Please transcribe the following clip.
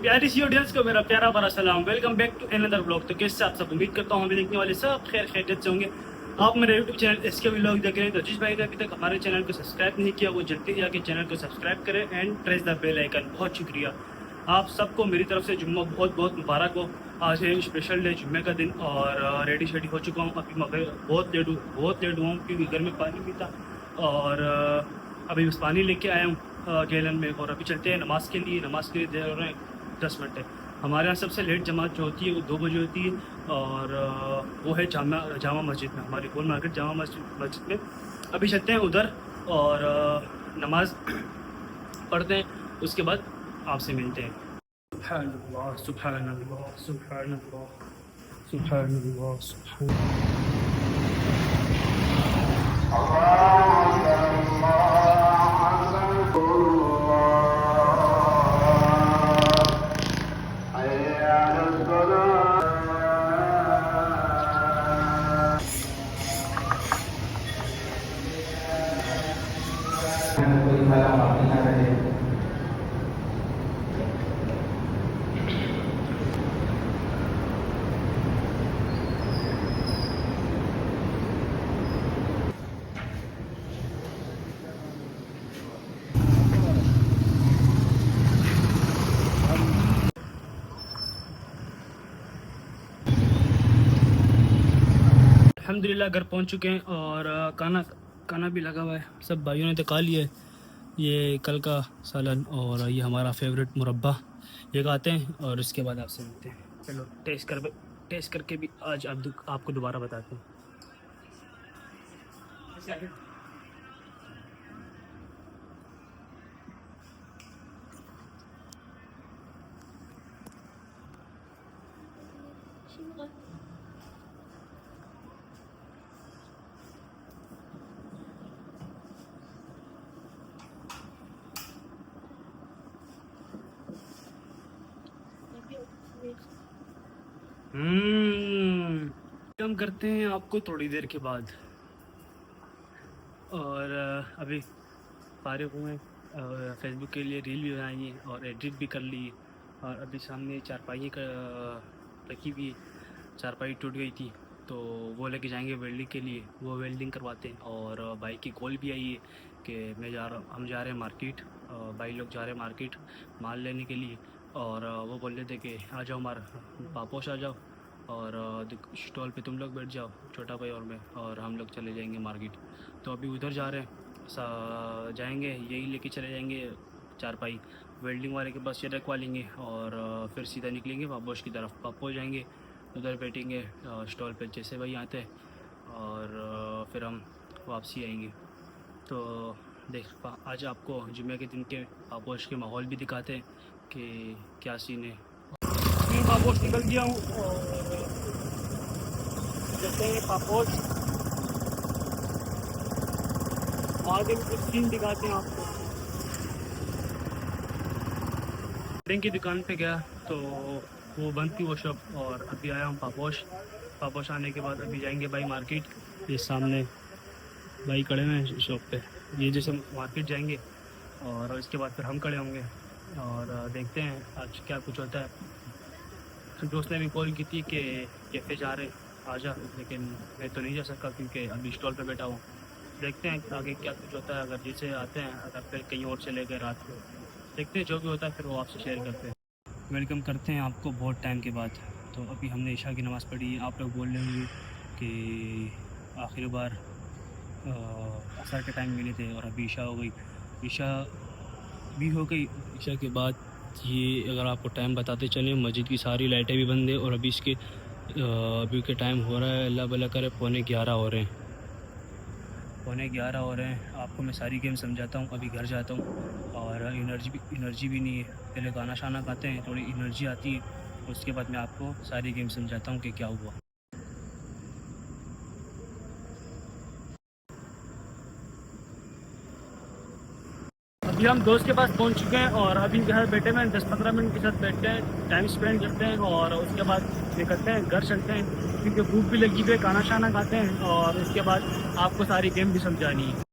प्यारी सी ऑडियंस को मेरा प्यारा भरा सलाम। Welcome back to another blog. तो कैसे आप सब, उम्मीद करता हूँ हमें देखने वाले सब खैर खैरियत से होंगे। आप मेरे यूट्यूब चैनल इसके व्लॉग देख रहे हैं, तो जिस भाई ने अभी तक हमारे चैनल को सब्सक्राइब नहीं किया वो जल्दी जाके चैनल को सब्सक्राइब करें and press the bell icon. बहुत शुक्रिया आप सबको मेरी तरफ से। जुम्मा बहुत बहुत मुबारक हो। आज है स्पेशल डे, जुम्मे का दिन, और रेडी शेडी हो चुका हूँ। अभी मैं बहुत लेट हुआ हूँ क्योंकि घर में पानी भी था, और अभी बस पानी लेके आया हूँ गैलन में। और अभी चलते हैं नमाज़ के लिए देर हो रहे हैं 10 मिनट है। हमारे यहाँ सबसे लेट जमात जो होती है वो 2 बजे होती है, और वो है जामा मस्जिद में, हमारी गोल मार्केट जामा मस्जिद में। अभी चलते हैं उधर और नमाज पढ़ते हैं, उसके बाद आपसे मिलते हैं। सुब्हानअल्लाह सुब्हानअल्लाह सुब्हानअल्लाह सुब्हानअल्लाह अल्हम्दुलिल्लाह घर पहुंच चुके हैं, और खाना भी लगा हुआ है। सब भाइयों ने तो खा लिया है। ये कल का सालन और ये हमारा फेवरेट मुरब्बा, ये खाते हैं और इसके बाद आपसे मिलते हैं। चलो टेस्ट करके भी आज आपको दोबारा बताते हैं। हम करते हैं आपको थोड़ी देर के बाद, और अभी फारिग हुए, फेसबुक के लिए रील भी बनाई है और एडिट भी कर ली। और अभी सामने चारपाई का रखी हुई है, चारपाई टूट गई थी तो वो लेके जाएंगे वेल्डिंग के लिए, वो वेल्डिंग करवाते हैं। और भाई की कॉल भी आई है कि हम जा रहे हैं मार्केट, भाई लोग जा रहे हैं मार्केट माल लेने के लिए। और वो बोल रहे थे कि आ जाओ पापोश आ जाओ, और स्टॉल पे तुम लोग बैठ जाओ, छोटा भाई और मैं, और हम लोग चले जाएंगे मार्केट। तो अभी उधर जा रहे हैं, जाएंगे यही लेके चले जाएंगे चारपाई, वेल्डिंग वाले के पास से रखवा लेंगे, और फिर सीधा निकलेंगे पापोश की तरफ। पापोश जाएंगे, उधर बैठेंगे स्टॉल पे जैसे भाई आते हैं, और फिर हम वापसी आएंगे। तो आज आपको जुम्मे के दिन के पापोश के माहौल भी दिखाते हैं कि क्या सीन है। मैं पापोश निकल गया हूँ और जैसे पापोश आगे कुछ सीन दिखाते हैं आपको। कपड़े की दुकान पे गया तो वो बंद थी वो शॉप, और अभी आया हूँ पापोश आने के बाद अभी जाएंगे भाई मार्केट। ये सामने भाई खड़े हुए हैं शॉप पे, ये जैसे मार्केट जाएंगे और इसके बाद फिर हम खड़े होंगे और देखते हैं आज क्या कुछ होता है। दोस्त ने भी कॉल की थी कि कैफ़े जा रहे आजा, लेकिन मैं तो नहीं जा सकता क्योंकि अभी स्टॉल पे बैठा हूँ। देखते हैं आगे क्या कुछ होता है, अगर जैसे आते हैं, अगर फिर कहीं और चले गए रात को, देखते हैं जो भी होता है फिर वो आपसे शेयर करते हैं। वेलकम करते हैं आपको बहुत टाइम के बाद। तो अभी हमने ईशा की नमाज़ पढ़ी है। आप लोग बोल रहे होंगे कि आखिरी बार असर के टाइम मिले थे और अभी ईशा हो गई। ईशा भी हो गई। ईशा के बाद ये अगर आपको टाइम बताते चलें, मस्जिद की सारी लाइटें भी बंद है और अभी अभी के टाइम हो रहा है, अल्लाह भला करे, 11:15 हो रहे हैं। 11:15 हो रहे हैं। आपको मैं सारी गेम समझाता हूँ। अभी घर जाता हूँ और एनर्जी भी नहीं है। पहले खाना शाना खाते हैं, थोड़ी एनर्जी आती है, उसके बाद मैं आपको सारी गेम समझाता हूँ कि क्या हुआ। अभी हम दोस्त के पास पहुंच चुके हैं और अभी घर बैठे में 10-15 मिनट के साथ बैठते हैं, टाइम स्पेंड करते हैं और उसके बाद निकलते हैं, घर चलते हैं क्योंकि भूख भी लगी हुई है। खाना शाना खाते हैं और उसके बाद आपको सारी गेम भी समझानी है।